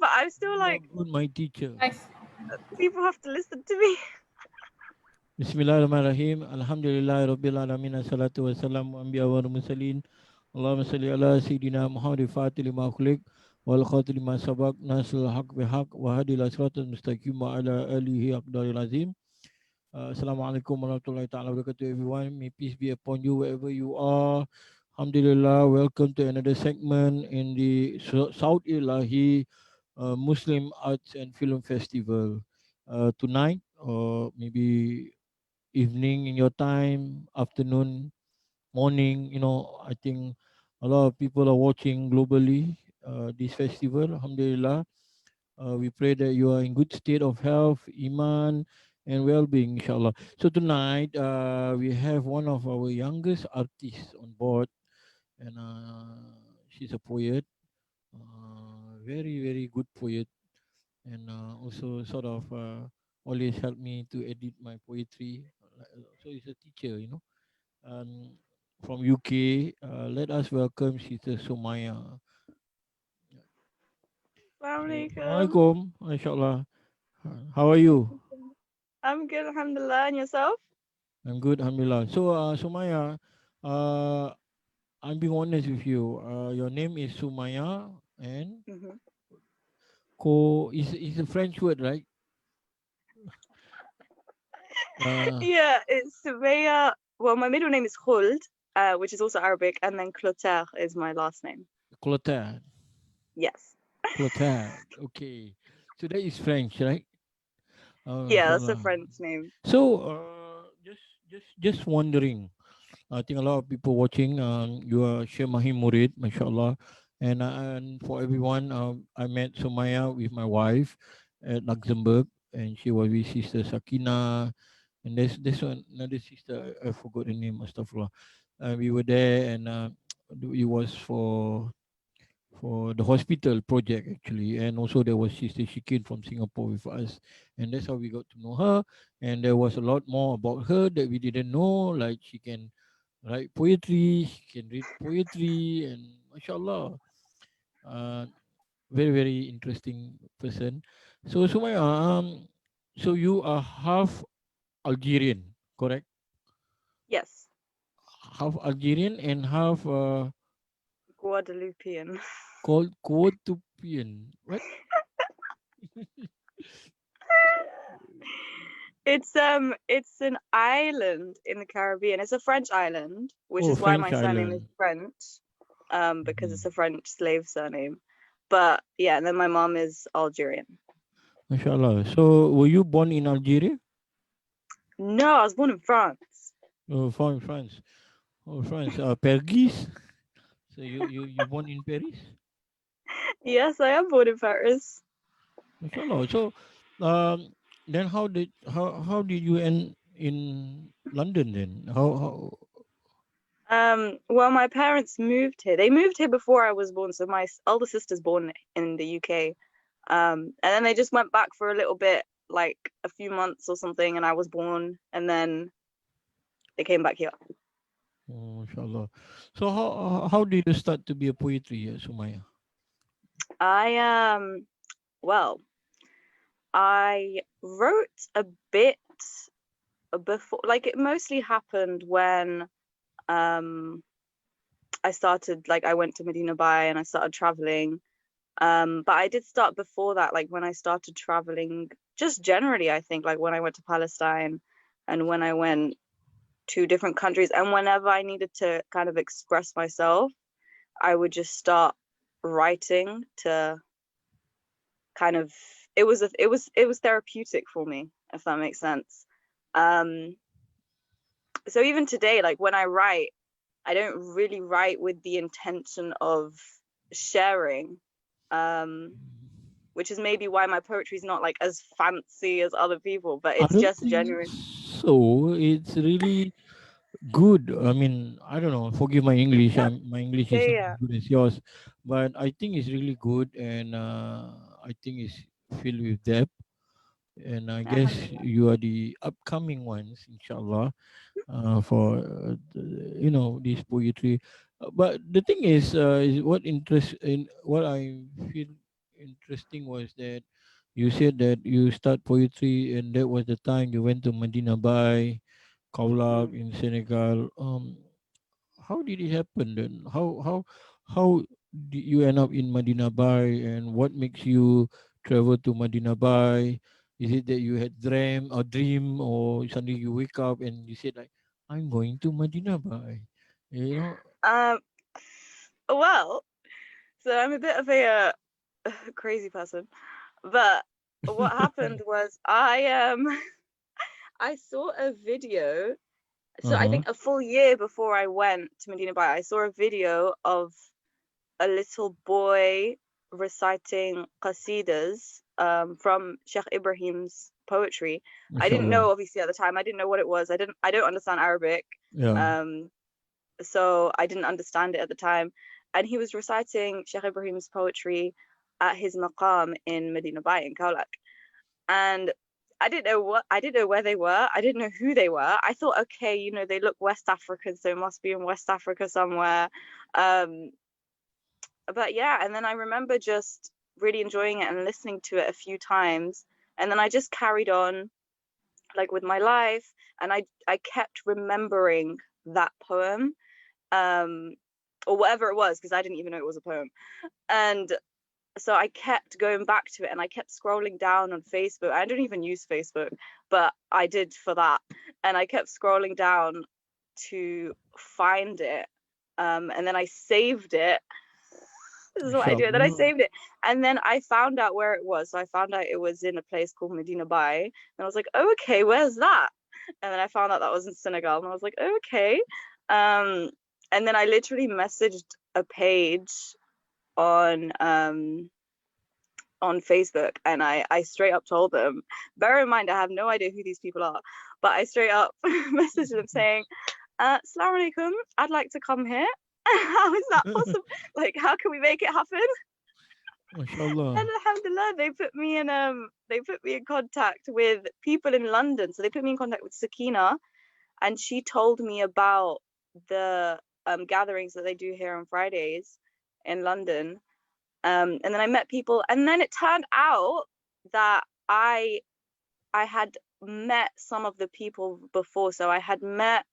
but I'm still You are like, good, my teacher. Nice. people have to listen to me. Bismillahirrahmanirrahim. Alhamdulillah Rabbil Alamin. Assalatu wassalamu anbiya wa mursalin. Allahumma salli ala Sayyidina Muhammad Fatih lima khuliq wal khatil lima sabak nasrul haq bihaq wa hadil asratul mustaqim wa ala alihi aqdaril azim. Assalamualaikum warahmatullahi ta'ala wabarakatuh, everyone. May peace be upon you wherever you are. Alhamdulillah. Welcome to another segment in the Sout Ilaahi Muslim Arts and Film Festival. Tonight, or maybe evening in your time, afternoon, morning, I think a lot of people are watching globally this festival. Alhamdulillah. We pray that you are in good state of health, iman, and well-being, inshallah. So tonight, we have one of our youngest artists on board, and she's a poet, very, very good poet, and also sort of always help me to edit my poetry. So he's a teacher, um, from UK. Let us welcome Sister Soumaya. Assalamualaikum. Assalamualaikum, inshallah. How are you? I'm good, alhamdulillah. And yourself? I'm good, alhamdulillah. So, Soumaya, uh, I'm being honest with you. Your name is Soumaya, and Hmm. ko is a French word, right? Uh, Yeah, it's Soumaya. Well, my middle name is Khuld, which is also Arabic, and then Clotaire is my last name. Clotaire. Yes. Clotaire. Okay. So that is French, right? Yeah, that's a Inshallah. French name. So, just wondering. I think a lot of people watching. You are Sheikh Mahim Murid, mashallah, and for everyone, I met Soumaya with my wife at Luxembourg, and she was with Sister Sakina, and there's one another sister. I forgot the name. Astaghfirullah. We were there, and it was for the hospital project actually, and also there was Sister Shikin from Singapore with us, and that's how we got to know her. And there was a lot more about her that we didn't know, like she can write poetry, she can read poetry, and mashallah, uh, very very interesting person. So Sumaya, so you are half Algerian, correct? Yes. Half Algerian and half Guadeloupean. called Cotopian. What? It's an island in the Caribbean. It's a French island, which Oh, is why my French surname is island. French, because Mhm. it's a French slave surname. But yeah, and then my mom is Algerian. Mashallah. So, were you born in Algeria? No, I was born in France. Oh, from France. Oh, France. Paris. So you born in Paris? Yes, I am born in Paris. Mashallah. So, um, then how did you end in London then? How Well, my parents moved here. They moved here before I was born, so my older sister's born in the UK. And then they just went back for a little bit, like a few months or something, and I was born, and then they came back here. Oh, mashallah. So how did you start to be a poetry, Sumaya? I well, I wrote a bit before, like it mostly happened when um I started, like I went to Medina Bay and I started traveling. But I did start before that, like when I started traveling, just generally, I think, like when I went to Palestine and when I went to different countries, and whenever I needed to kind of express myself, I would just start writing to kind of, it was therapeutic for me, if that makes sense. Um, so even today, like when I write, I don't really write with the intention of sharing. Um, which is maybe why my poetry is not like as fancy as other people, but I it's don't just think genuine. so. It's really good. I mean, I don't know. Forgive my English. My English Yeah, is not yeah, as good as yours, but I think it's really good, and I think it's filled with depth. And I yeah. guess Alhamdulillah. you are the upcoming ones, inshallah, for this poetry. But the thing is what interest in what I feel interesting was that you said that you start poetry, and that was the time you went to Medina Bay, Kaulak Mm. in Senegal. How did it happen then? How did you end up in Medina Bay, and what makes you travel to Medina Bay? Is it that you had dream, or suddenly you wake up and you said like, I'm going to Medina Bay? You know. Um, well, so I'm a bit of a crazy person, but what happened was I saw a video. So I Uh-huh. think a full year before I went to Medina Bay, I saw a video of a little boy reciting qasidas from Sheikh Ibrahim's poetry. I didn't Mashallah. know obviously at the time. I didn't know what it was. I don't understand Arabic. Yeah. Um, so I didn't understand it at the time. And he was reciting Sheikh Ibrahim's poetry at his maqam in Medina Bay in Kaulak. And I didn't know where they were. I didn't know who they were. I thought, okay, they look West African, so it must be in West Africa somewhere. Um, but yeah, and then I remember just really enjoying it and listening to it a few times. And then I just carried on like with my life, and I kept remembering that poem, um, or whatever it was, because I didn't even know it was a poem. And so I kept going back to it, and I kept scrolling down on Facebook. I don't even use Facebook, but I did for that. And I kept scrolling down to find it. And then I saved it. This is what I do. And then I Mashallah. saved it. And then I found out where it was. So I found out it was in a place called Medina Bay. And I was like, oh, okay, where's that? And then I found out that was in Senegal. And I was like, oh, okay. And then I literally messaged a page on on Facebook, and I straight up told them, bear in mind I have no idea who these people are, but I straight up messaged them saying, Assalamu alaikum, I'd like to come here. How is that possible? Like, how can we make it happen? And Mashallah. alhamdulillah, they put me in contact with people in London. So they put me in contact with Sakina, and she told me about the gatherings that they do here on Fridays in London. And then I met people, and then it turned out that I had met some of the people before. So I had met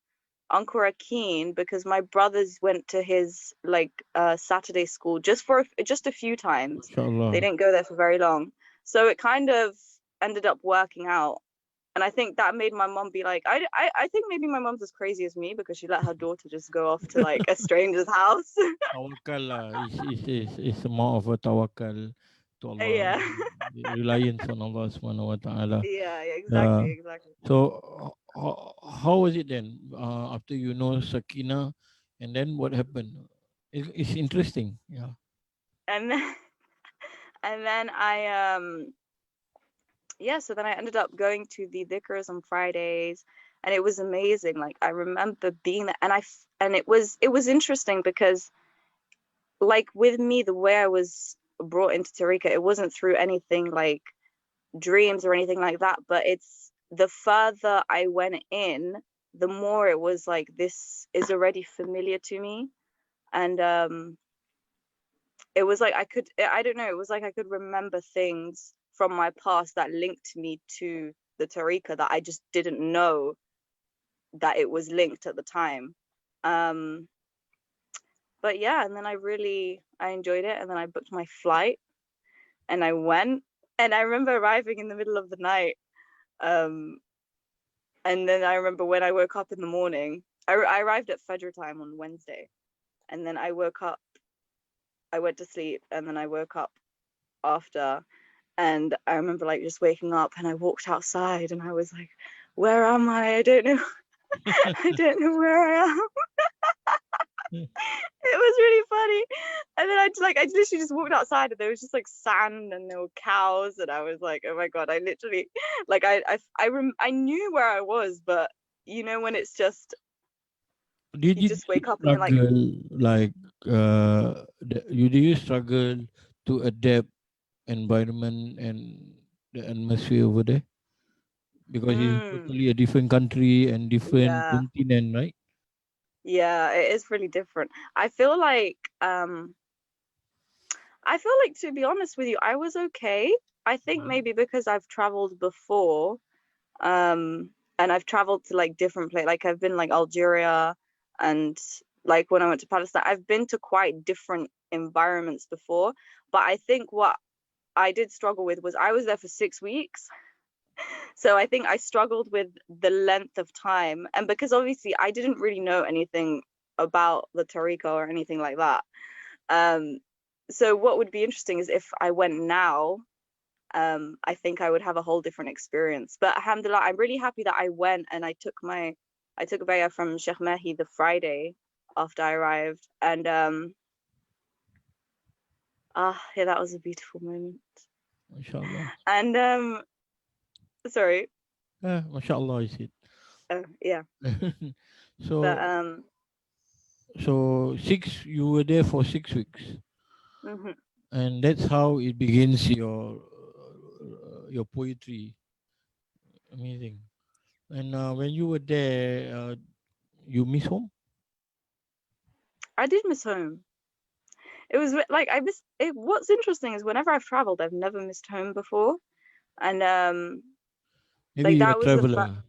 Uncle Akin because my brothers went to his like Saturday school just a few times. They Mashallah. didn't go there for very long, so it kind of ended up working out. And I think that made my mom be like, I think maybe my mom's as crazy as me because she let her daughter just go off to like a stranger's house. Tawakkal lah. It's more of a tawakkal to Allah, Yeah. reliance on Allah Subhanahu wa Taala. Yeah, yeah, Yeah. exactly, exactly. So, how was it then? After you know Sakina, and then what happened? It's interesting. Yeah. And then and then I yeah, so then I ended up going to the dhikrs on Fridays, and it was amazing. Like I remember being there, and and it was interesting because like with me, the way I was brought into Tariqa, it wasn't through anything like dreams or anything like that, but it's the further I went in, the more it was like this is already familiar to me. And it was like I don't know, it was like I could remember things from my past that linked me to the Tariqa that I just didn't know that it was linked at the time. Um, but yeah, and then I enjoyed it, and then I booked my flight and I went, and I remember arriving in the middle of the night. Um, and then I remember when I woke up in the morning, I arrived at Fajr time on Wednesday, and then I woke up, I went to sleep, and then I woke up after. And I remember like just waking up, and I walked outside, and I was like, where am I? I don't know. I don't know where I am. It was really funny. And then I literally just walked outside, and there was just like sand, and there were cows, and I was like, oh my God, I literally like I knew where I was, but when it's just you Did just you wake up and you're like, struggle like did you struggle to adapt environment and the atmosphere over there, because it's mm, totally a different country and different yeah, continent, right? yeah, it is really different. I feel like I feel like, to be honest with you, I was okay. I think maybe because I've traveled before, um, and I've traveled to like different places. Like I've been like Algeria, and like when I went to Palestine, I've been to quite different environments before. But I think what I did struggle with was I was there for 6 weeks. So I think I struggled with the length of time. And because obviously I didn't really know anything about the Tariqa or anything like that. Um, so what would be interesting is if I went now, I think I would have a whole different experience. But alhamdulillah, I'm really happy that I went and I took a bayah from Sheikh Mahi the Friday after I arrived. And yeah, that was a beautiful moment. Mashallah. And sorry, Mashallah, is it? yeah. But So, you were there for 6 weeks, mhm. and that's how it begins your poetry. Amazing. And when you were there, you miss home? I did miss home. It was like I miss it. What's interesting is whenever I've traveled, I've never missed home before, and Maybe like you're a that was the fact. traveler.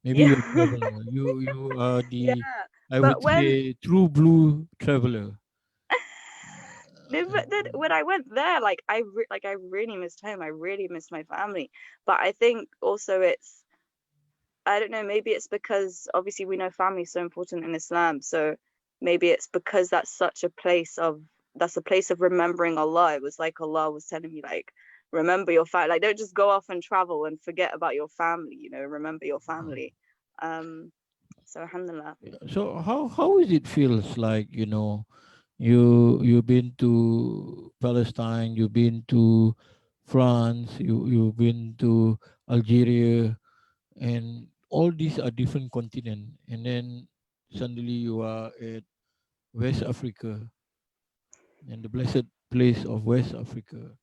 Maybe you're a Yeah, traveler. You are the, yeah. I But would say, true blue traveler. but then when I went there, like like I really missed home. I really missed my family. But I think also it's, I don't know, maybe it's because obviously we know family is so important in Islam. So maybe it's because that's a place of remembering Allah. It was like Allah was telling me, like, remember your family. Like, don't just go off and travel and forget about your family, remember your family. Um, so alhamdulillah. So how is it feels like, you've been to Palestine, you've been to France, you've been to Algeria, and all these are different continent, and then suddenly you are at West Africa, and the blessed place of West Africa.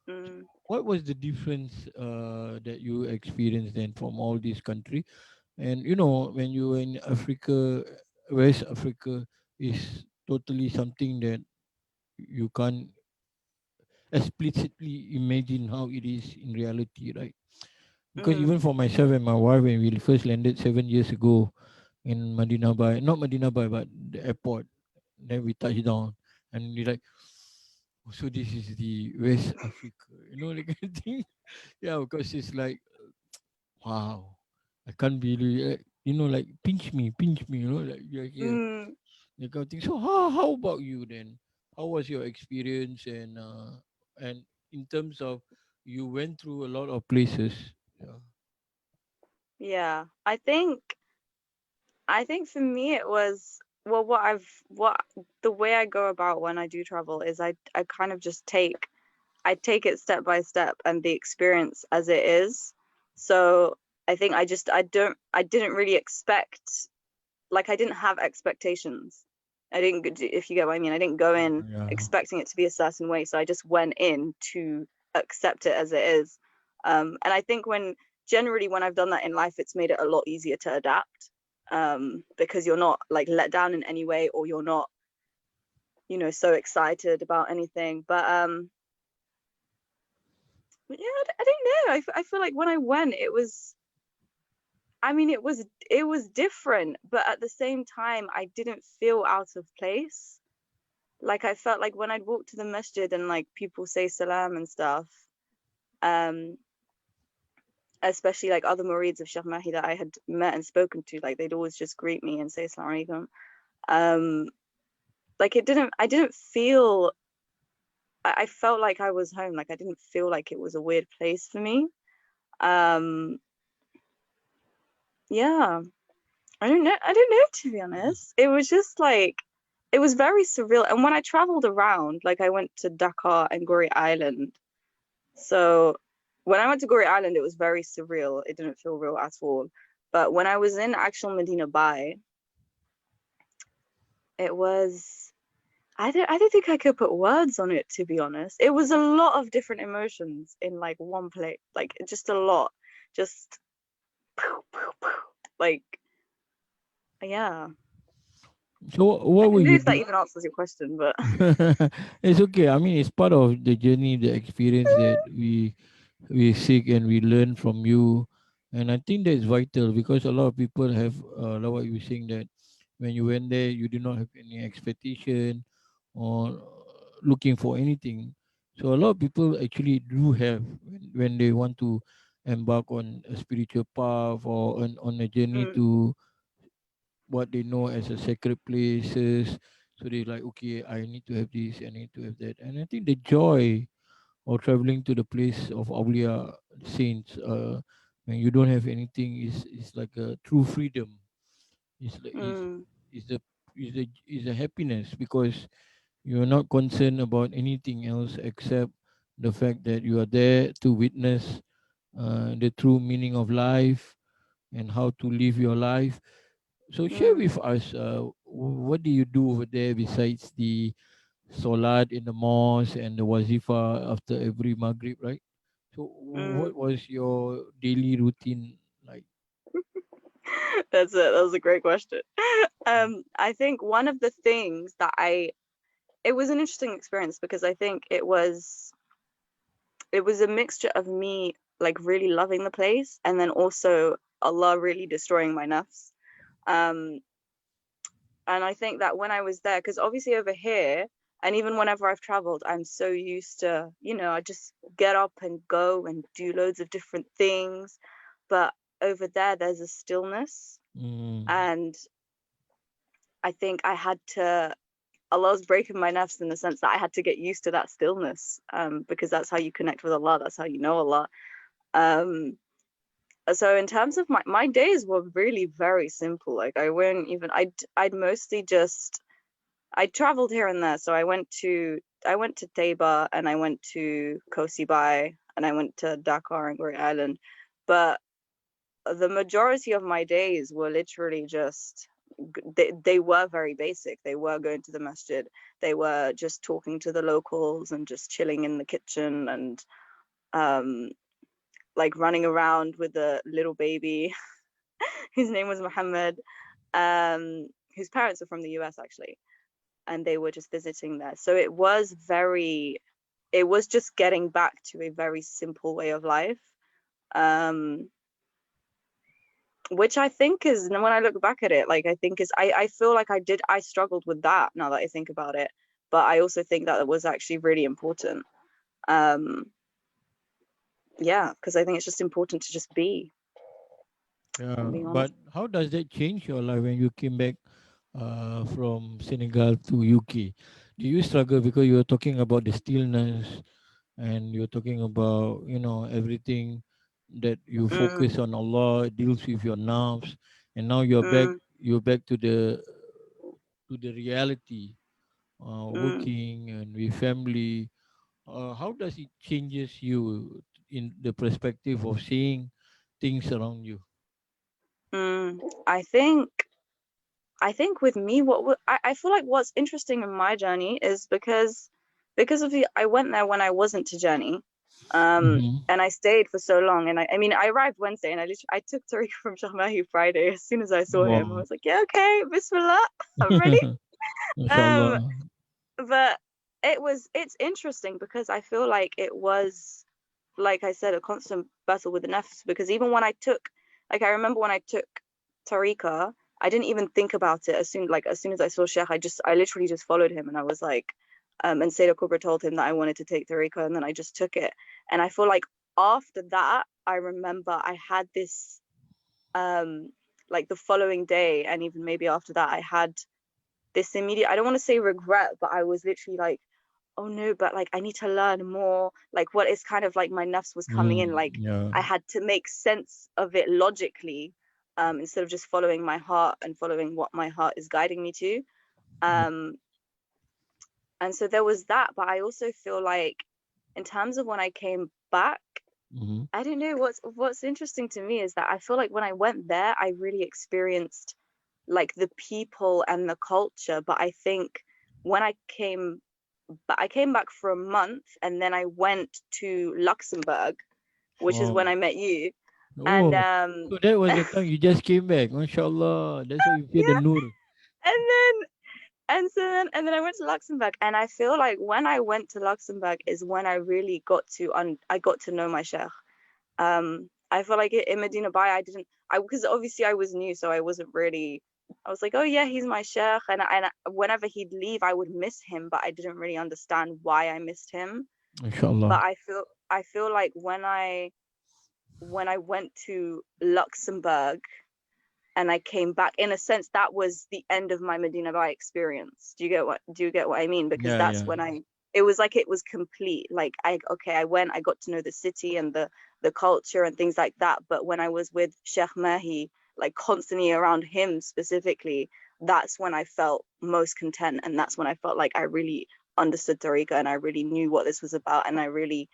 Mm, What was the difference that you experienced then from all these country? And when you were in Africa, West Africa is totally something that you can't explicitly imagine how it is in reality, right? Because mm, even for myself and my wife, when we first landed 7 years ago in Madinah Bay, not Madinah Bay, but the airport, then we touched down, and we like, oh, so this is the West Africa, that kind of thing. Yeah, because it's like, wow, I can't believe, like pinch me, like you're here, mm. that kind of thing. So how about you then? How was your experience, and in terms of, you went through a lot of places. Yeah. Yeah. I think for me it was, well, what the way I go about when I do travel is I kind of just I take it step by step and the experience as it is. So I think I didn't really expect, like I didn't have expectations. I didn't, if you get what I mean, I didn't go in Yeah. expecting it to be a certain way. So I just went in to accept it as it is. And I think generally when I've done that in life, it's made it a lot easier to adapt, because you're not like let down in any way, or you're not, so excited about anything. But yeah, I don't know. I feel like when I went, I mean, it was different, but at the same time, I didn't feel out of place. Like I felt like when I'd walk to the masjid and like people say salam and stuff, um, especially like other murids of Sheikh Mahi that I had met and spoken to, like they'd always just greet me and say assalamu alaikum. Um, like I didn't feel, I felt like I was home. Like I didn't feel like it was a weird place for me. Um, yeah. I don't know, to be honest. It was just like, it was very surreal. And when I traveled around, like I went to Dakar and Goree Island. So when I went to Goree Island, it was very surreal. It didn't feel real at all. But when I was in actual Medina Bay, it was, I don't think I could put words on it, to be honest. It was a lot of different emotions in like one place, like just a lot. Just like, yeah. So I what will can do you if that do? even answers your question, but It's okay. I mean, it's part of the journey, the experience that we seek and we learn from you. And I think that's vital because a lot of people have, like what you were saying, that when you went there, you did not have any expectation or looking for anything. So a lot of people actually do have when they want to embark on a spiritual path or on a journey mm, to what they know as a sacred places. So they like, okay, I need to have this, I need to have that. And I think the joy or traveling to the place of Awliya saints, when you don't have anything, is like a true freedom. It's like mm, is the is a happiness because you're not concerned about anything else except the fact that you are there to witness the true meaning of life and how to live your life. So share mm, with us, what do you do over there besides the Salat in the mosque and the wazifa after every Maghrib, right? So what mm. was your daily routine like? That was a great question. I think one of the things that it was an interesting experience because I think it was a mixture of me like really loving the place and then also Allah really destroying my nafs. Um, and I think that when I was there, because obviously over here, and even whenever I've traveled, I'm so used to, I just get up and go and do loads of different things. But over there, there's a stillness. Mm, And I think I had to, Allah was breaking my nafs in the sense that I had to get used to that stillness, because that's how you connect with Allah. That's how you know Allah. Um, so in terms of my days were really very simple. Like I wouldn't even, I'd mostly just I traveled here and there. So I went to Taiba and I went to Kosi Bai and I went to Dakar and Goree Island. But the majority of my days were literally just they were very basic. They were going to the masjid. They were just talking to the locals and just chilling in the kitchen and um like running around with a little baby whose name was Muhammad, whose parents are from the US actually, and they were just visiting there. So it was just getting back to a very simple way of life. Um, which I think is, when I look back at it, like I think is, I feel like I struggled with that now that I think about it. But I also think that it was actually really important. Um, yeah, because I think it's just important to just be, if I'm yeah, being but honest. how does that change your life when you came back from Senegal to UK? Do you struggle because you were talking about the stillness and you're talking about everything that you Mm, focus on Allah deals with your nerves, and now mm, you're back to the reality, mm. working and with family. How does it changes you in the perspective of seeing things around you? Mm. I think with me, I feel like what's interesting in my journey is because of the I went there when I wasn't to journey, Mm-hmm. and I stayed for so long. And I mean, I arrived Wednesday, and I took Tariq from Shahmahi Friday. As soon as I saw him, I Wow. was like, yeah, okay, Bismillah, I'm ready. Um, MashaAllah. but it's interesting because I feel like it was, like I said, a constant battle with the nafs. Because even when I took, like, I remember when I took Tariqa, I didn't even think about it. As soon as I saw Sheikh, I literally just followed him, and I was like, and Sayyidah Kubra told him that I wanted to take Tariqa, and then I just took it. And I feel like after that, I remember I had this, um, like the following day, and even maybe after that, I had this immediate, I don't want to say regret, but I was literally like, oh no, but like I need to learn more. Like what is kind of like my nafs was coming in. Like Yeah. I had to make sense of it logically, instead of just following my heart and following what my heart is guiding me to. Um, and so there was that, but I also feel like in terms of when I came back, Mm-hmm. I don't know, what's interesting to me is that I feel like when I went there, I really experienced like the people and the culture. But I think when I came back for a month and then I went to Luxembourg, which is when Wow. I met you. And Oh, so that was the time you just came back. MashaAllah. That's why you feel the yeah, nur. and then And then I went to Luxembourg, and I feel like when I went to Luxembourg is when I really got to I got to know my sheikh. I feel like in Medina Bay I because obviously I was new, so I wasn't really. I was like, oh yeah, he's my sheikh, and whenever he'd leave, I would miss him, but I didn't really understand why I missed him. Inshallah. But I feel like when I went to Luxembourg and I came back, in a sense, that was the end of my Medina Bay experience. Do you get what I mean? Because Yeah, that's yeah. when it was like it was complete. Like I went, I got to know the city and the culture and things like that. But when I was with Sheikh Mahi, like constantly around him specifically, that's when I felt most content, and that's when I felt like I really understood Tariqa and I really knew what this was about, and I really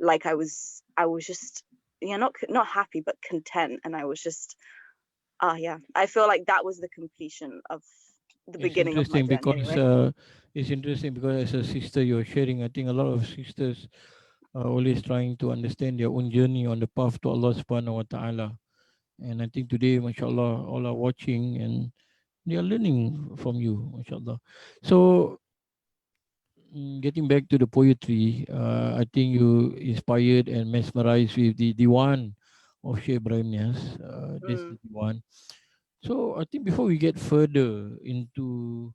like I was just not happy but content, and I was just yeah, I feel like that was the completion of the It's beginning of my interesting journey because anyway. as a sister you're sharing, I think a lot of sisters are always trying to understand their own journey on the path to Allah subhanahu wa ta'ala. And I think today, mashallah, all are watching and they are learning from you, mashallah. So getting back to the poetry, I think you inspired and mesmerized with the Diwan of Sheikh Ibrahim Nias. This Mm, is the one. So I think before we get further into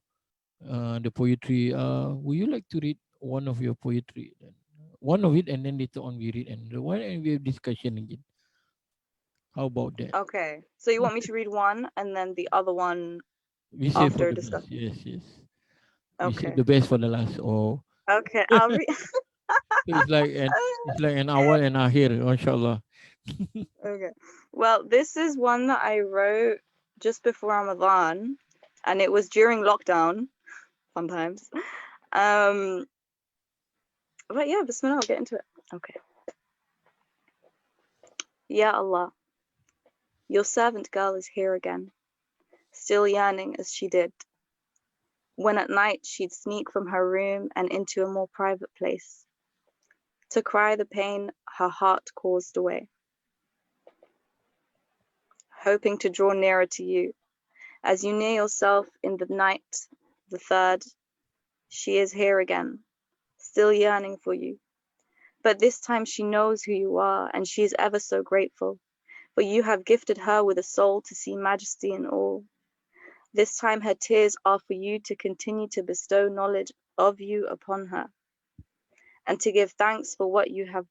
the poetry, would you like to read one of your poetry? Then? One of it, and then later on we read another one, and we have discussion again. How about that? okay, so you want me to read one and then the other one We save for after a the best. discussion? Yes, yes. We save Okay, the best for the last. Or okay, I'll read. it's like an hour and a here, mashallah. Okay, well, this is one that I wrote just before Ramadan, and it was during lockdown. Sometimes, um, but yeah, Bismillah, I'll get into it. Okay, Ya Allah, your servant girl is here again, still yearning as she did when at night she'd sneak from her room and into a more private place to cry the pain her heart caused away, hoping to draw nearer to you. As you near yourself in the night, the third, she is here again, still yearning for you. But this time she knows who you are, and she is ever so grateful, for you have gifted her with a soul to see majesty in all. This time her tears are for you to continue to bestow knowledge of you upon her, and to give thanks for what you have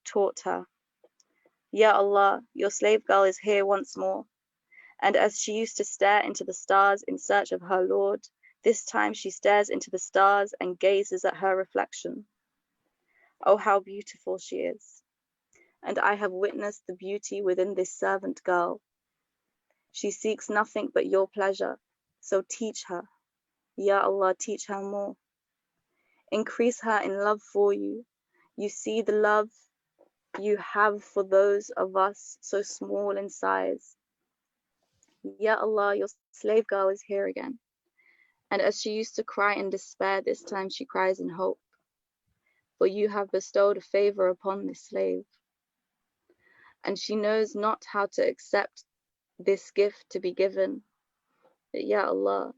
taught her. Ya Allah, your slave girl is here once more, and as she used to stare into the stars in search of her Lord, this time she stares into the stars and gazes at her reflection. Oh, how beautiful she is! And I have witnessed the beauty within this servant girl. She seeks nothing but your pleasure, so teach her. Ya Allah, teach her more. Increase her in love for you. You see the love you have for those of us so small in size. Ya Allah, your slave girl is here again. And as she used to cry in despair, this time she cries in hope. For you have bestowed a favor upon this slave, and she knows not how to accept this gift to be given. But Ya Allah,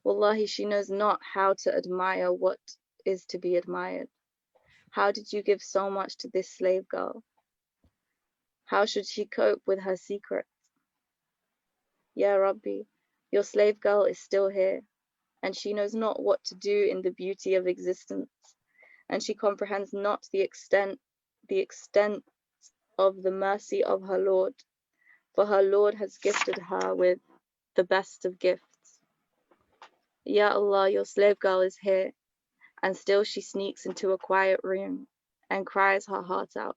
Wallahi, she knows not how to admire what is to be admired. How did you give so much to this slave girl? How should she cope with her secret? Ya Rabbi, your slave girl is still here, and she knows not what to do in the beauty of existence, and she comprehends not the extent of the mercy of her Lord, for her Lord has gifted her with the best of gifts. Ya Allah, your slave girl is here, and still she sneaks into a quiet room and cries her heart out.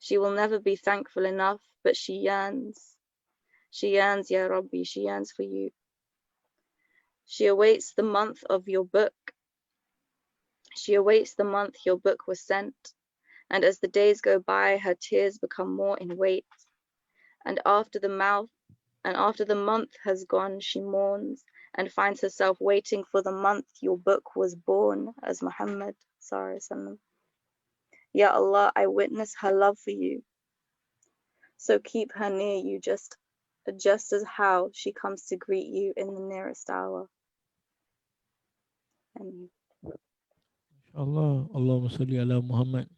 She will never be thankful enough, but she yearns. She yearns, Ya Rabbi, she yearns for you. She awaits the month of your book. She awaits the month your book was sent, and as the days go by, her tears become more in weight. And after the month has gone, she mourns and finds herself waiting for the month your book was born, as Muhammad sallallahu. Ya Allah, I witness her love for you. So keep her near you just as how she comes to greet you in the nearest hour. And Allah, Allahumma salli ala Muhammad.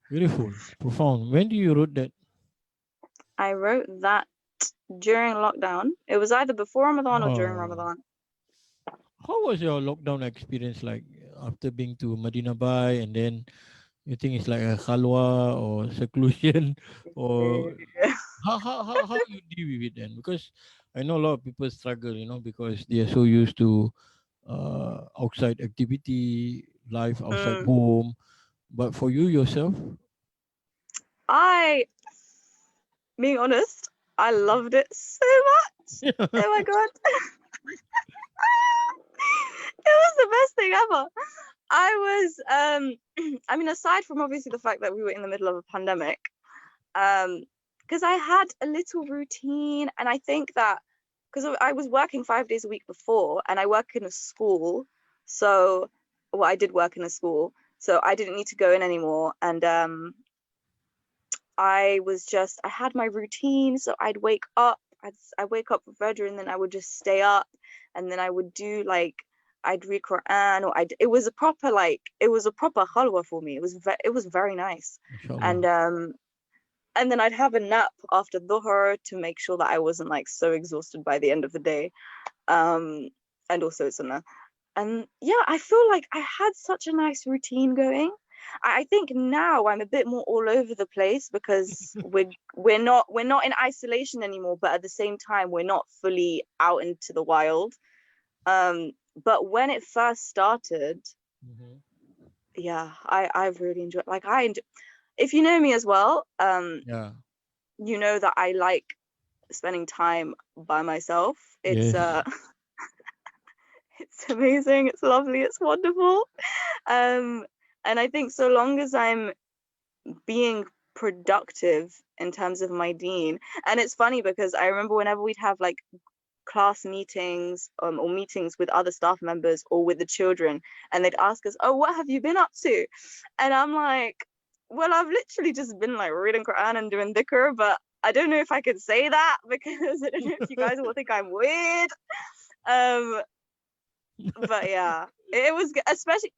Beautiful, profound. When do you wrote that? I wrote that during lockdown. It was either before Ramadan or during Oh, Ramadan. how was your lockdown experience like after being to Medina Bay, and then you think it's like a khalwa or seclusion, or how you deal with it then? Because I know a lot of people struggle, because they are so used to outside activity, life outside Mm. home. But for you yourself, I, being honest, I loved it so much. Oh my god. It was the best thing ever. I was I mean, aside from obviously the fact that we were in the middle of a pandemic, um because I had a little routine, and I think that because I was working 5 days a week before, and I work in a school, so well, I did work in a school, so I didn't need to go in anymore, and I had my routine. So I'd wake up, I wake up with Fajr, and then I would just stay up, and then I would do like, I'd read Quran, or it was a proper, like, it was a proper khalwa for me. It was very nice. inshallah. And then I'd have a nap after dhuhr to make sure that I wasn't like so exhausted by the end of the day. Um and also sunnah. And yeah, I feel like I had such a nice routine going. I think now I'm a bit more all over the place because we're not in isolation anymore, but at the same time we're not fully out into the wild. But when it first started, Hmm. yeah, I've really enjoyed. If you know me as well, Yeah. you know that I like spending time by myself. It's Yes. it's amazing. It's lovely. It's wonderful. Um, and I think so long as I'm being productive in terms of my dean, and it's funny because I remember whenever we'd have like class meetings, or meetings with other staff members or with the children, and they'd ask us, "Oh, what have you been up to?" And I'm like, "Well, I've literally just been like reading Quran and doing dhikr, but I don't know if I could say that because I don't know if you guys will think I'm weird." Um, but yeah, it was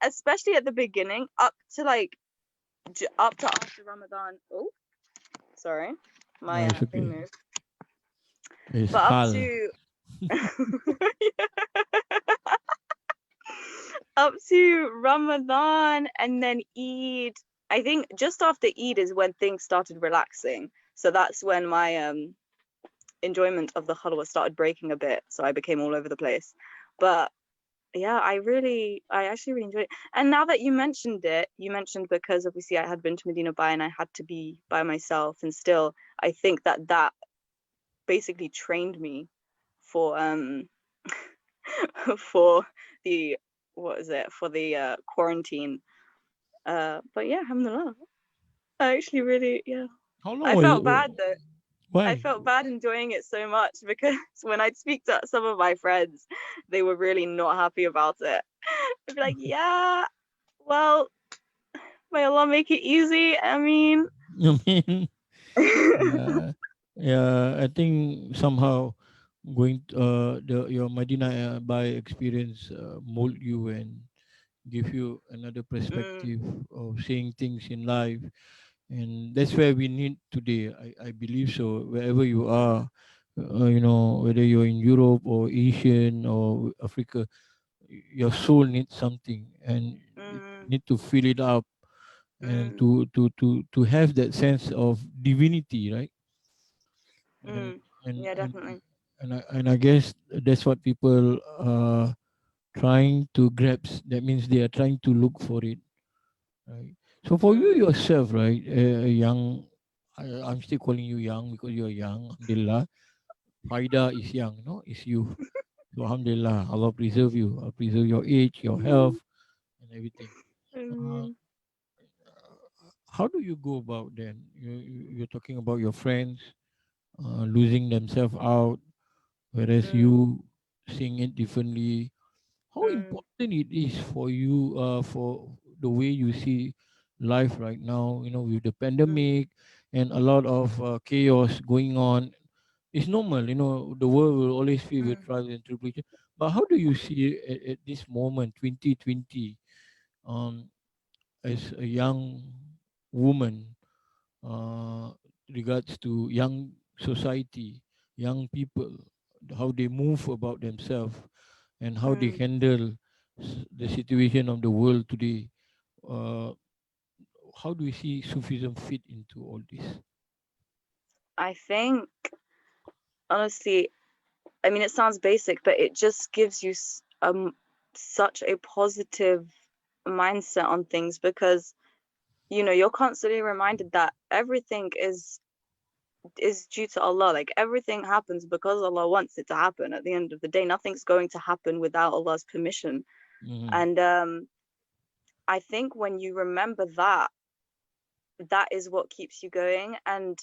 especially at the beginning, up to like up to after Ramadan. Oh, sorry, No, my it's thing okay. moved. It's But up hal. to up to Ramadan and then Eid. I think just after Eid is when things started relaxing. So that's when my enjoyment of the khalwa started breaking a bit. So I became all over the place. But yeah, I actually really enjoyed it. And now that you mentioned it, you mentioned because obviously I had been to Medina Bay and I had to be by myself, and still, I think that basically trained me for for the what is it for the quarantine. But yeah, alhamdulillah. I actually really, yeah. How long I was felt it? bad though. I Why? felt bad enjoying it so much because when I'd speak to some of my friends, they were really not happy about it. They'd be like, "Yeah, well, may Allah make it easy." I mean, I mean, yeah, yeah. I think somehow the your Medina by experience mold you and give you another mm, perspective of seeing things in life, and that's where we need today. I believe so. Wherever you are, whether you're in Europe or Asian or Africa, your soul needs something, and it mm, need to fill it up, and mm, to have that sense of divinity, right? and mm. and Yeah, and definitely. and I guess that's what people are trying to grasp. That means they are trying to look for it, right? So for you Mm, yourself, right, young, I'm still calling you young because you're young, alhamdulillah. Faida is young, no, is you. So alhamdulillah, Allah preserve you, Allah preserve your age, your health, and everything. uh, mm, how do you go about then? You're talking about your friends losing themselves out, whereas mm, you seeing it differently. How mm, important it is for you, for the way you see life right now, with the mm, pandemic and a lot of chaos going on. It's normal, the world will always feel with mm, trials and tribulation. But how do you see at this moment, 2020, um, as a young woman, uh, regards to young society, young people, how they move about themselves and how they Mm. handle the situation of the world today? Uh, how do you see Sufism fit into all this? I think, honestly, I mean, it sounds basic, but it just gives you such a positive mindset on things because, you're constantly reminded that everything is due to Allah. Like everything happens because Allah wants it to happen. At the end of the day, nothing's going to happen without Allah's permission. Mm-hmm. And I think when you remember that, that is what keeps you going. And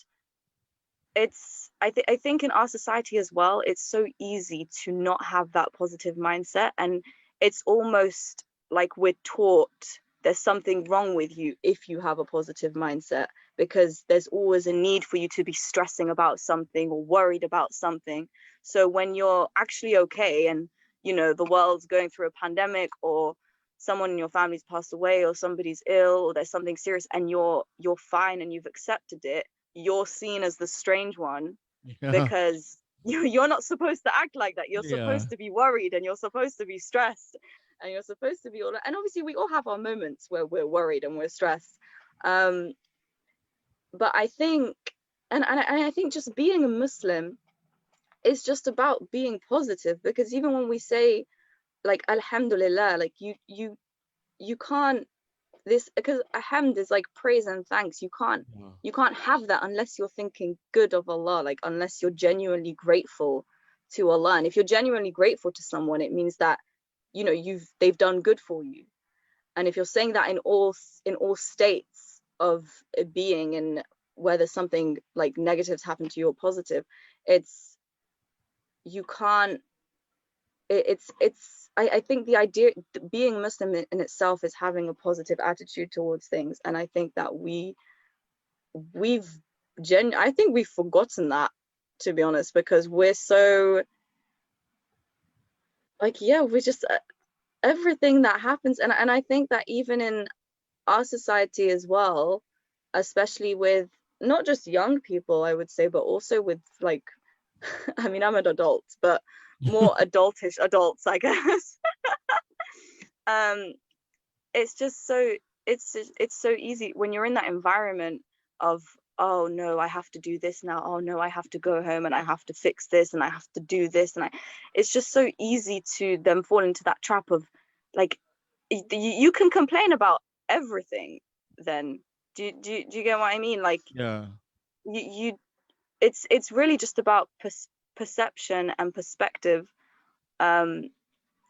I think in our society as well, it's so easy to not have that positive mindset, and it's almost like we're taught there's something wrong with you if you have a positive mindset, because there's always a need for you to be stressing about something or worried about something. So when you're actually okay, and the world's going through a pandemic, or someone in your family's passed away, or somebody's ill, or there's something serious, and you're fine and you've accepted it, you're seen as the strange one, Yeah, because you're not supposed to act like that. You're yeah. supposed to be worried, and you're supposed to be stressed, and you're supposed to be all that. And obviously we all have our moments where we're worried and we're stressed. um but I think, and I think just being a Muslim is just about being positive, because even when we say like alhamdulillah, like you can't, this, because hamd is like praise and thanks. Yeah. You can't have that unless you're thinking good of Allah, like unless you're genuinely grateful to Allah. And if you're genuinely grateful to someone, it means that they've done good for you. And if you're saying that in all states of being, and whether something like negatives happen to you or positive, it's you can't it's I think the idea, being Muslim in itself, is having a positive attitude towards things. And I think that we've I think we've forgotten that, to be honest, because we're so, like, yeah, we're just, everything that happens. And I think that even in our society as well, especially with not just young people, I would say, but also with, like, I mean, I'm an adult, but more adultish adults, I guess. um it's just so, it's so easy when you're in that environment of, oh no, I have to do this now, oh no, I have to go home and I have to fix this and I have to do this, and it's just so easy to then fall into that trap of, like, you can complain about everything then. Do you get what I mean? Like, Yeah. you it's really just about perception and perspective. um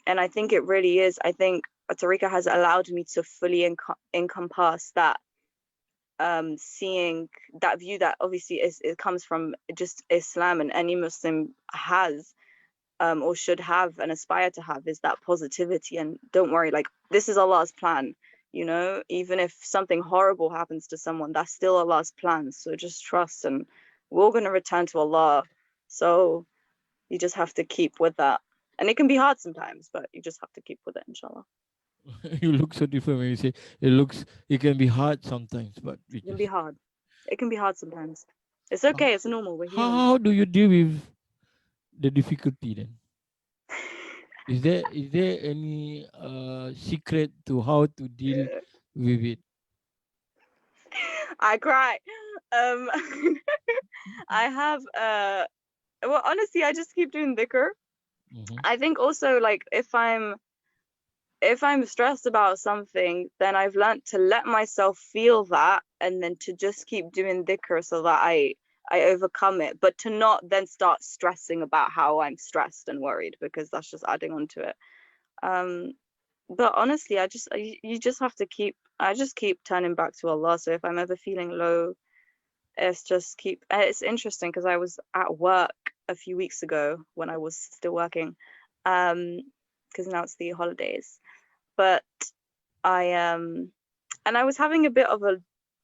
and I think it really is. I think Tariqa has allowed me to fully encompass that, seeing that view that obviously it comes from just Islam, and any Muslim has, or should have and aspire to have, is that positivity. And don't worry, like, this is Allah's plan. Even if something horrible happens to someone, that's still Allah's plan. So just trust, and we're all going to return to Allah. So you just have to keep with that. And it can be hard sometimes, but you just have to keep with it, inshallah. You look so different when you say it can be hard sometimes, but we It can just be hard. It can be hard sometimes. It's how, okay. It's normal. We're human. how do you deal with the difficulty then? Is there any secret to how to deal with it? I cry. Um, I have. Well, honestly, I just keep doing dhikr. Mm-hmm. I think also, like, if I'm stressed about something, then I've learned to let myself feel that, and then to just keep doing dhikr so that I overcome it, but to not then start stressing about how I'm stressed and worried, because that's just adding on to it. Um, but honestly, you just have to keep. I just keep turning back to Allah. So if I'm ever feeling low, it's just keep. It's interesting because I was at work a few weeks ago when I was still working, because now it's the holidays. But I and I was having a bit of a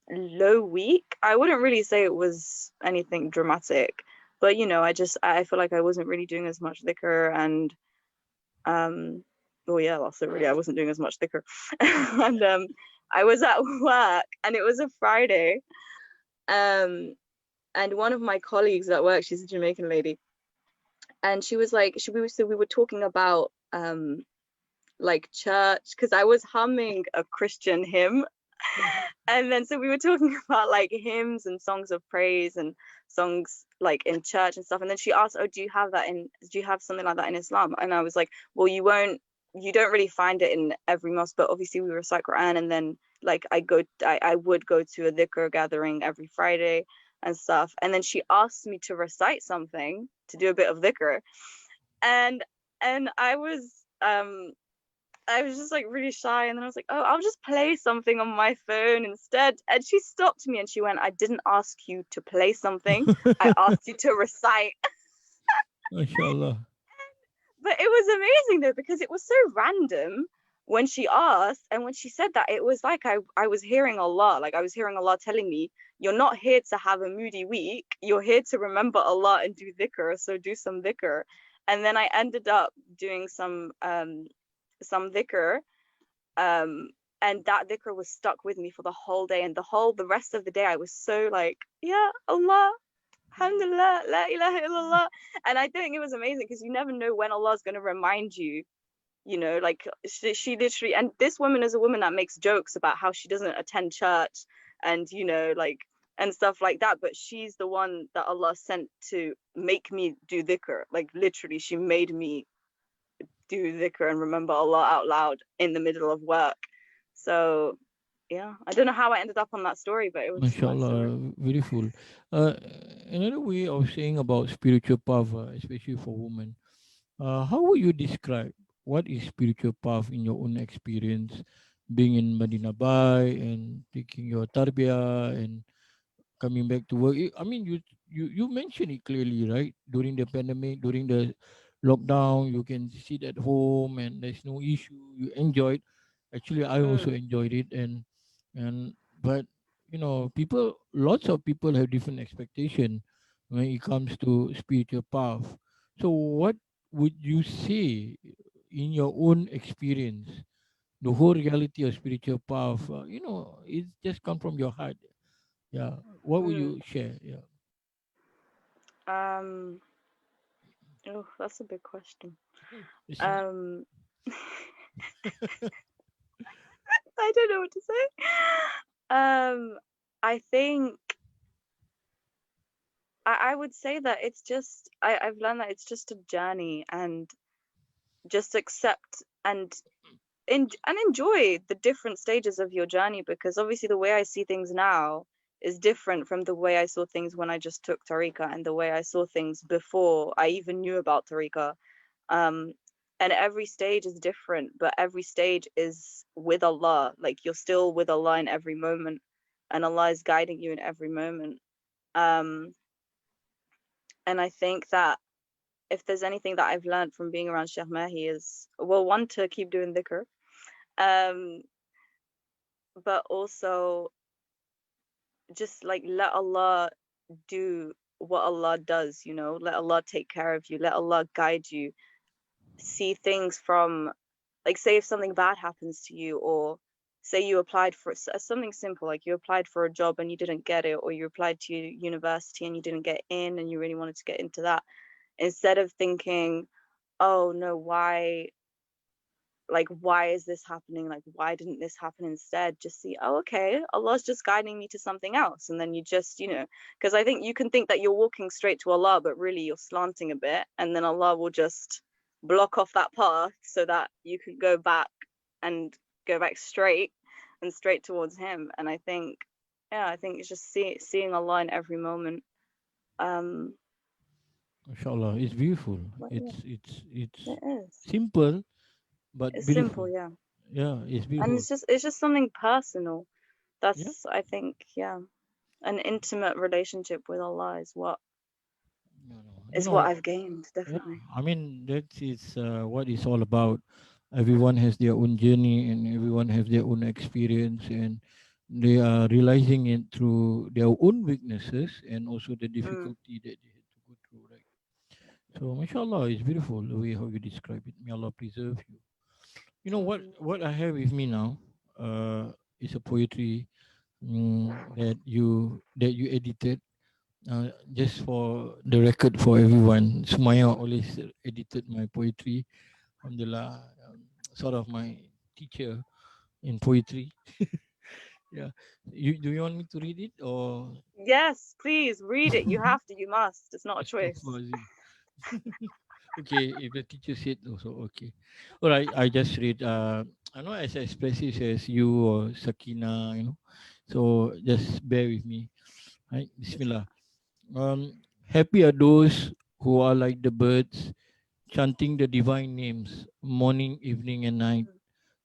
low week. I wouldn't really say it was anything dramatic, but I feel like I wasn't really doing as much liquor, and Um, well, yeah, also really, I wasn't doing as much dhikr. And I was at work, and it was a Friday. Um, and one of my colleagues at work, she's a Jamaican lady, and she was like, we were talking about like church, because I was humming a Christian hymn. And then so we were talking about like hymns and songs of praise and songs like in church and stuff. And then she asked, "Oh, do you have something like that in Islam?" And I was like, "Well, you don't really find it in every mosque, but obviously we recite Quran, and then like I would go to a dhikr gathering every Friday and stuff." And then she asked me to recite something, to do a bit of dhikr. And I was just like really shy, and then I was like, "Oh, I'll just play something on my phone instead." And she stopped me and she went, "I didn't ask you to play something. I asked you to recite." MashaAllah. But it was amazing though, because it was so random when she asked, and when she said that, it was like I was hearing Allah. Like I was hearing Allah telling me, "You're not here to have a moody week. You're here to remember Allah and do dhikr. So do some dhikr." And then I ended up doing some dhikr, um and that dhikr was stuck with me for the whole day, and the rest of the day I was so like, yeah, Allah, alhamdulillah, la ilaha illallah. And I think it was amazing because you never know when Allah's going to remind you, like she literally, and this woman is a woman that makes jokes about how she doesn't attend church, and like, and stuff like that, but she's the one that Allah sent to make me do dhikr. Like literally, she made me do dhikr and remember Allah out loud in the middle of work. So yeah, I don't know how I ended up on that story, but it was my story. MashaAllah, beautiful. Uh, Another way of saying about spiritual path, especially for women, how would you describe what is spiritual path in your own experience, being in Medina Bay and taking your tarbiyah and coming back to work? I mean, you mentioned it clearly, right? During the pandemic, during the lockdown, you can sit at home and there's no issue. You enjoyed. Actually, I also Mm, enjoyed it, and but people, lots of people have different expectation when it comes to spiritual path. So, what would you say in your own experience? The whole reality of spiritual path, it just come from your heart. Yeah. What will mm. you share? Yeah. Um, oh, that's a big question. It's not. Um, I don't know what to say. I think I would say that it's just I've learned that it's just a journey, and just accept and enjoy the different stages of your journey, because obviously the way I see things now is different from the way I saw things when I just took Tariqa, and the way I saw things before I even knew about Tariqa. Um, and every stage is different, but every stage is with Allah. Like you're still with Allah in every moment, and Allah is guiding you in every moment. Um, and I think that if there's anything that I've learned from being around Sheikh Mahi is, well, one, to keep doing dhikr, um, but also just like let Allah do what Allah does, let Allah take care of you, let Allah guide you, see things from, like, say if something bad happens to you, or say you applied for something simple, like you applied for a job and you didn't get it, or you applied to university and you didn't get in and you really wanted to get into that, instead of thinking, oh no, why is this happening, like why didn't this happen, instead just see, oh okay, Allah's just guiding me to something else. And then you just, because I think you can think that you're walking straight to Allah, but really you're slanting a bit, and then Allah will just block off that path so that you can and go back straight and straight towards Him. And I think, yeah, I think it's just seeing Allah in every moment. um Mashallah, it's beautiful. but yeah, It's it is, simple but it's simple, beautiful. yeah. Yeah, it's And beautiful. it's just something personal. Yeah. That's, I think, yeah, an intimate relationship with Allah No, no. is what I've gained, Yeah. definitely. I mean, that is what it's all about. Everyone has their own journey and everyone has their own experience, and they are realizing it through their own weaknesses and also the Mm, difficulty that they had to go through, right? So, mashallah, it's beautiful the way how you describe it. May Allah preserve you. You know what? Mhm. What I have with me now, is a poetry, that you edited. Just for the record for everyone, Soumaya always edited my poetry. Alhamdulillah, sort of my teacher in poetry. Yeah. Do you want me to read it or Yes, please read it. You have to. You must. It's not a choice. Astaghfirullahalazim. Okay, if the teacher said also okay. All right, I just read. I'm not as expressive as you or Sakina, So just bear with me. Right, Bismillah. Happy are those who are like the birds, chanting the divine names, morning, evening, and night,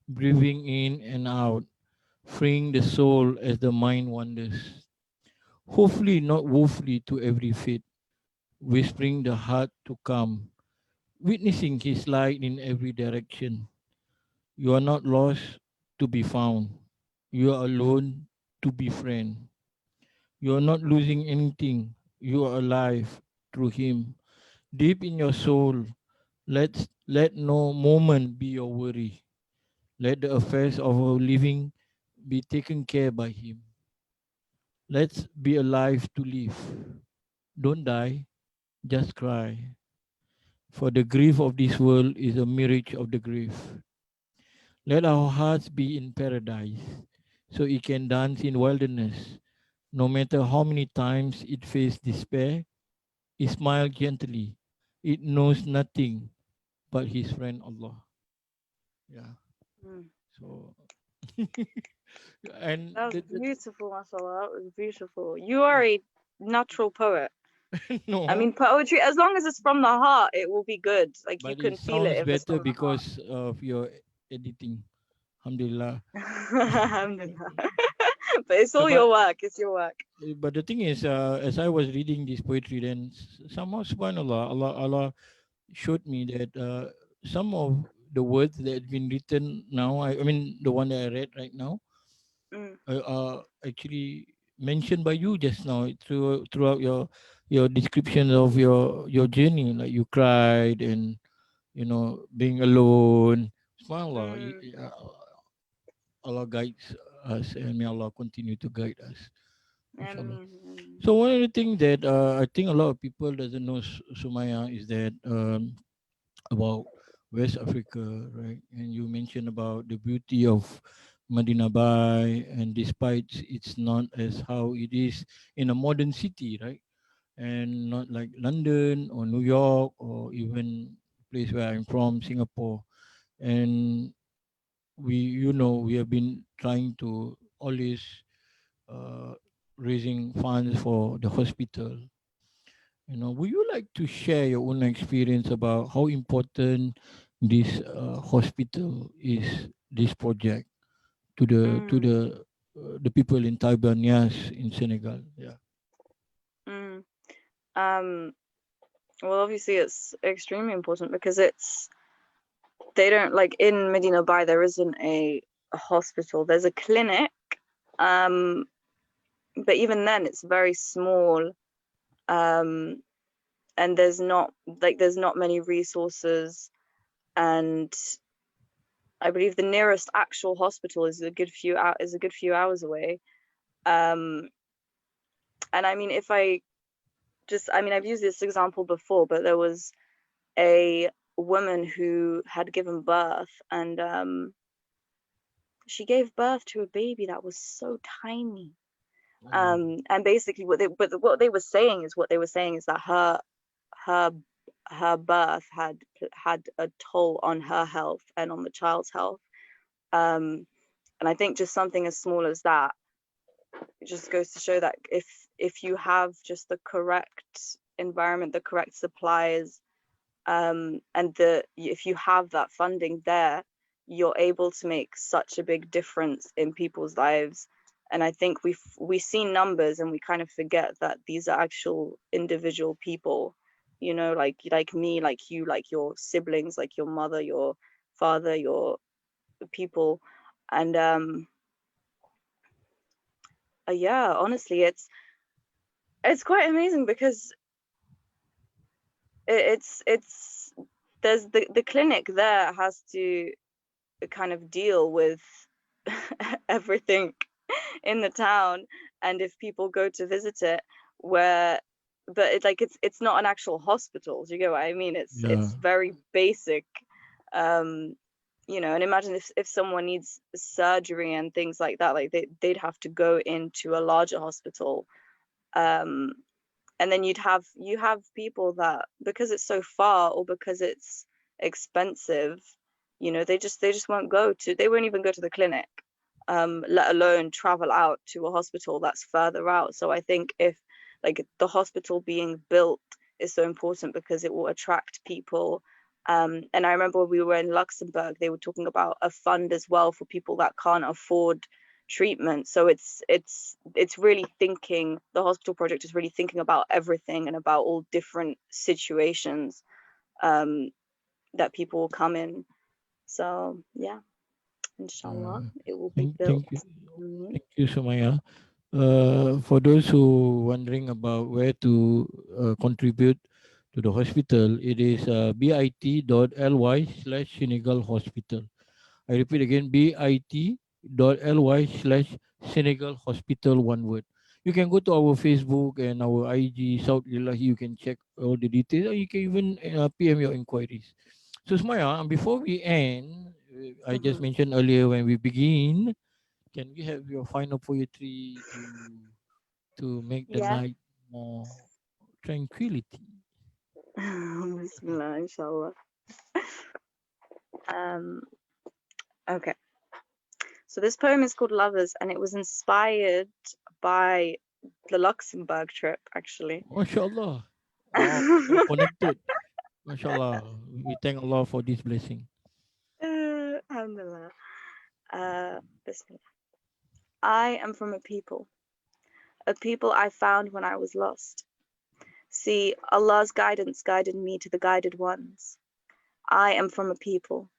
breathing in and out, freeing the soul as the mind wanders. Hopefully, not woefully to every fate, whispering the heart to come, witnessing his light in every direction. You are not lost to be found. You are alone to be friend. You are not losing anything. You are alive through him. Deep in your soul, let no moment be your worry. Let the affairs of our living be taken care by him. Let's be alive to live. Don't die, just cry. For the grief of this world is a mirage of the grave. Let our hearts be in paradise, so it can dance in wilderness. No matter how many times it faced despair, it smiled gently. It knows nothing but his friend Allah. Yeah. Mm. So, and That was beautiful, mashallah. That was beautiful. You are a natural poet. I no, mean, poetry, as long as it's from the heart, it will be good. Like you but it can feel it sounds if it's better from the heart. because of your editing. Alhamdulillah. Alhamdulillah. But it's Uh, all but your work. It's your work. but the thing is, as I was reading this poetry, then somehow, subhanallah, Allah showed me that some of the words that have been written now, I mean, the one that I read right now, Mm, are actually mentioned by you just now throughout your description of your journey. Like you cried and being alone. Subhanallah, mm, Allah guides us, and may Allah continue to guide us. Mashallah. ameen. So one of the things that I think a lot of people doesn't know, Sumaya, is that about West Africa, right? And you mentioned about the beauty of Medina Bay, and despite it's not as how it is in a modern city, right? And not like London or New York or even place where I'm from, Singapore. And we have been trying to always uh, raising funds for the hospital. Would you like to share your own experience about how important this hospital is, this project to Mm, the people in Taibanese in Senegal? Yeah. mm. Um, well, obviously, it's extremely important because they don't like in Medina Bay, there isn't a hospital. There's a clinic, um, but even then, it's very small. Um, and there's not many resources, and I believe the nearest actual hospital is a good few hours away. Um, and I mean, if I just I mean, I've used this example before, but there was a woman who had given birth, and she gave birth to a baby that was so tiny. Oh, And basically, what they were saying is that her her birth had a toll on her health and on the child's health. Um, and I think just something as small as that, it just goes to show that if you have just the correct environment, the correct supplies, and if you have that funding there, you're able to make such a big difference in people's lives. And I think we see numbers and we kind of forget that these are actual individual people, like me, like you, like your siblings, like your mother, your father, your people. And yeah, honestly, it's quite amazing because it's there's the clinic there has to kind of deal with everything in the town, and if people go to visit it, where but it's like it's not an actual hospital. Do you get what I mean? Yeah. It's very basic. um and imagine if someone needs surgery and things like that, like they'd have to go into a larger hospital. um and then you have people that, because it's so far or because it's expensive, they just they won't even go to the clinic, let alone travel out to a hospital that's further out. So I think if, like, the hospital being built is so important because it will attract people. And I remember when we were in Luxembourg, they were talking about a fund as well for people that can't afford treatment. So it's really thinking, the hospital project is really thinking about everything and about all different situations um, that people will come in. So yeah, inshallah, Uh, it will be thank, built. thank you, Mhm. thank you, Soumaya. For those who wondering about where to contribute to the hospital, it is bit.ly/Senegal Hospital. I repeat again, bit.ly/Senegal Hospital, one word. You can go to our Facebook and our IG, Sout Ilaahi. You can check all the details. Or you can even PM your inquiries. So, Smaya, before we end, I just Mhm. mentioned earlier when we begin, can we have your final poetry to make the Yeah. night more tranquility? Bismillah, inshallah. Um, okay. So this poem is called Lovers, and it was inspired by the Luxembourg trip, actually. MashaAllah. Wow, so connected. MashaAllah. We thank Allah for this blessing. Alhamdulillah. Bismillah. I am from a people I found when I was lost. See, Allah's guidance guided me to the guided ones. I am from a people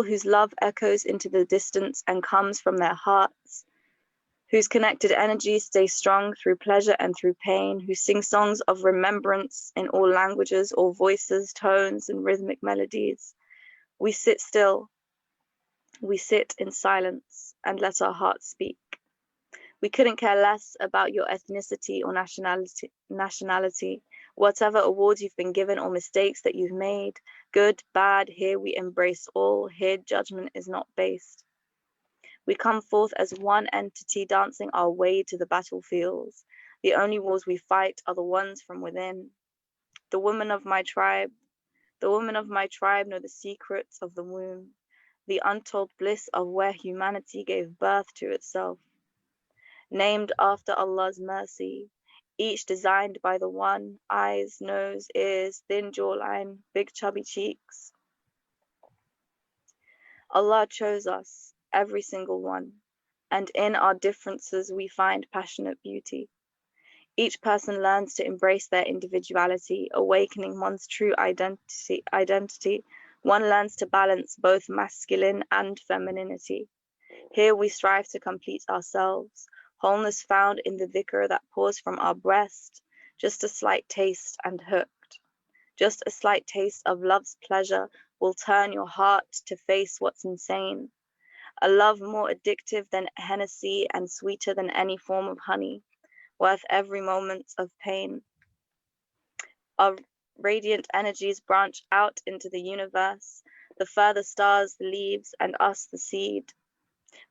whose love echoes into the distance and comes from their hearts, whose connected energies stay strong through pleasure and through pain, who sing songs of remembrance in all languages, all voices, tones, and rhythmic melodies. We sit still, we sit in silence and let our hearts speak. We couldn't care less about your ethnicity or nationality, whatever awards you've been given or mistakes that you've made, good, bad, here we embrace all, here judgment is not based. We come forth as one entity dancing our way to the battlefields. The only wars we fight are the ones from within. The women of my tribe, the women of my tribe know the secrets of the womb, the untold bliss of where humanity gave birth to itself. Named after Allah's mercy, each designed by the one, eyes, nose, ears, thin jawline, big chubby cheeks. Allah chose us, every single one, and in our differences we find passionate beauty. Each person learns to embrace their individuality, awakening one's true identity. One learns to balance both masculine and femininity. Here we strive to complete ourselves, wholeness found in the dhikr that pours from our breast, just a slight taste and hooked. Just a slight taste of love's pleasure will turn your heart to face what's insane. A love more addictive than Hennessy and sweeter than any form of honey, worth every moment of pain. Our radiant energies branch out into the universe, the further stars, the leaves, and us, the seed.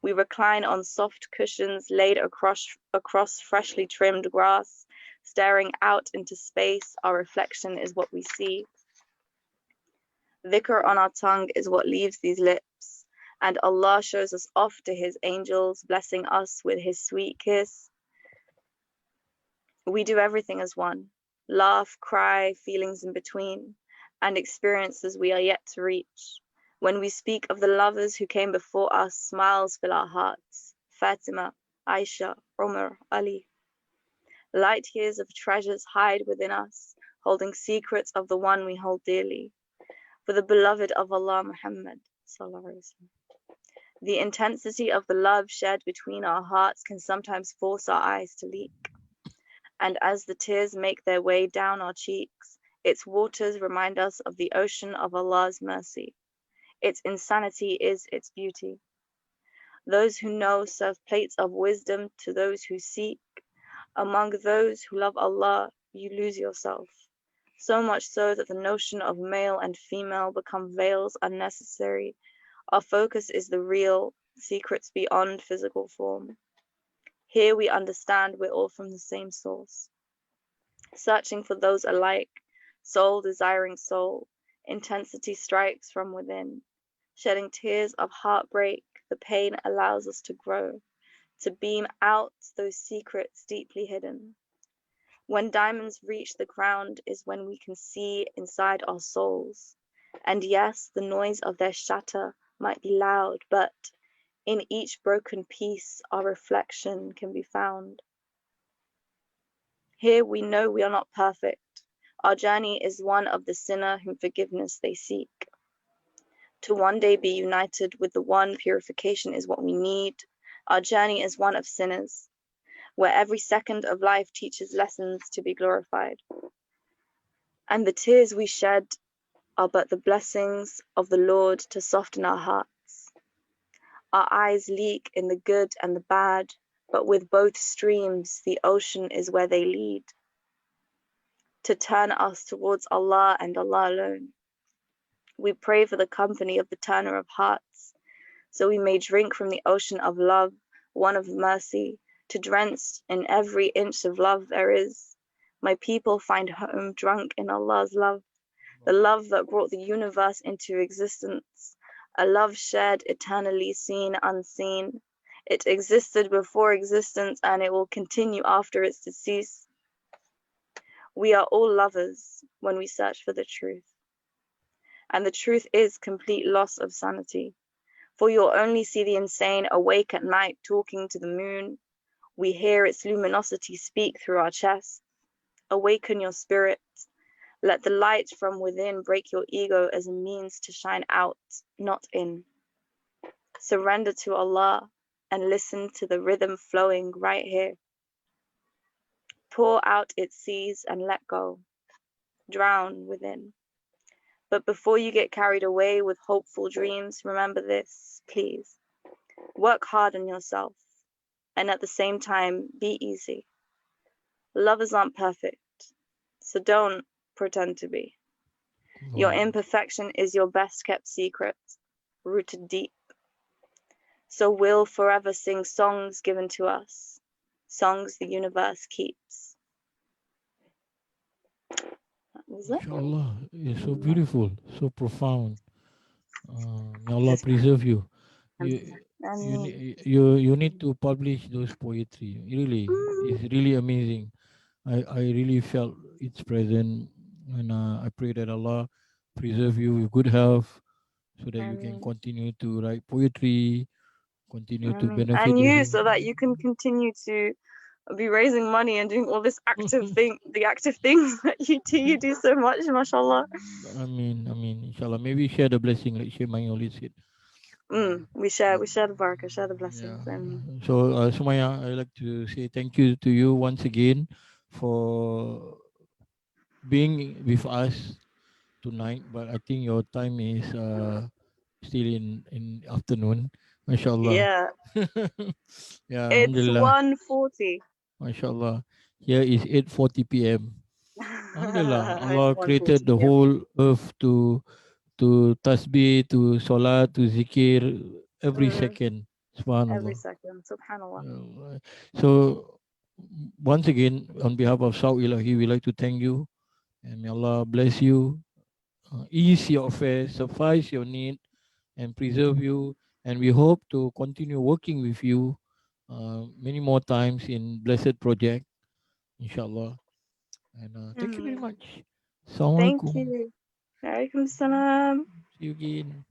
We recline on soft cushions laid across freshly trimmed grass, staring out into space. Our reflection is what we see. Dhikr on our tongue is what leaves these lips, and Allah shows us off to His angels, blessing us with His sweet kiss. We do everything as one, laugh, cry, feelings in between, and experiences we are yet to reach. When we speak of the lovers who came before us, smiles fill our hearts. Fatima, Aisha, Umar, Ali. Light years of treasures hide within us, holding secrets of the one we hold dearly. For the beloved of Allah, Muhammad. The intensity of the love shared between our hearts can sometimes force our eyes to leak. And as the tears make their way down our cheeks, Its waters remind us of the ocean of Allah's mercy. Its insanity is its beauty. Those who know serve plates of wisdom to those who seek. Among those who love Allah, you lose yourself. So much so that the notion of male and female become veils unnecessary. Our focus is the real, secrets beyond physical form. Here we understand we're all from the same source, searching for those alike, soul desiring soul. Intensity strikes from within, shedding tears of heartbreak. The pain allows us to grow, to beam out those secrets deeply hidden. When diamonds reach the ground is when we can see inside our souls. And yes, the noise of their shatter might be loud, but in each broken piece our reflection can be found. Here we know we are not perfect. Our journey is one of the sinner whom forgiveness they seek. To one day be united with the one, purification is what we need. Our journey is one of sinners, where every second of life teaches lessons to be glorified. And the tears we shed are but the blessings of the Lord to soften our hearts. Our eyes leak in the good and the bad, but with both streams, the ocean is where they lead, to turn us towards Allah and Allah alone. We pray for the company of the turner of hearts, so we may drink from the ocean of love, one of mercy, to drench in every inch of love there is. My people find home drunk in Allah's love, the love that brought the universe into existence, a love shared eternally, seen, unseen. It existed before existence and it will continue after its decease. We are all lovers when we search for the truth. And the truth is complete loss of sanity. For you'll only see the insane awake at night talking to the moon. We hear its luminosity speak through our chest. Awaken your spirit. Let the light from within break your ego as a means to shine out, not in. Surrender to Allah and listen to the rhythm flowing right here. Pour out its seas and let go. Drown within. But before you get carried away with hopeful dreams, remember this, please. Work hard on yourself and at the same time, be easy. Lovers aren't perfect, so don't pretend to be. Your Wow. imperfection is your best kept secret, rooted deep. So we'll forever sing songs given to us, songs the universe keeps. That was it. Inshallah, it's so beautiful, so profound. May Allah Just preserve you. You I mean, you need to publish those poetry. Really, mm, it's really amazing. I really felt its presence, and I pray that Allah preserve you with good health, so that I you can mean, continue to write poetry, continue I to mean, benefit and the you, human. so that you can continue to be raising money and doing all this active thing, the active things that you do so much, mashallah. Inshallah, maybe share the blessing like Sheikh Maya always said. Uh, We share the barakah, share the yeah. blessings, and So, Soumaya, I'd like to say thank you to you once again for being with us tonight. But I think your time is still in afternoon. MashaAllah. yeah, Yeah, it's Alhamdulillah. 1:40. MashaAllah. Here is 8:40 p.m. Alhamdulillah. It's Allah created 1:40 the p.m. whole earth to tasbih, to salat, to zikir every Mm, second. every Subhanallah. second, subhanallah. So once again, on behalf of Sout Ilaahi, we like to thank you and may Allah bless you, ease your affairs, suffice your need, and preserve you. And we hope to continue working with you many more times in Blessed Project, inshallah. And thank you very Mm. much. Thank Assalamualaikum. you. Alaikum salam. See you again.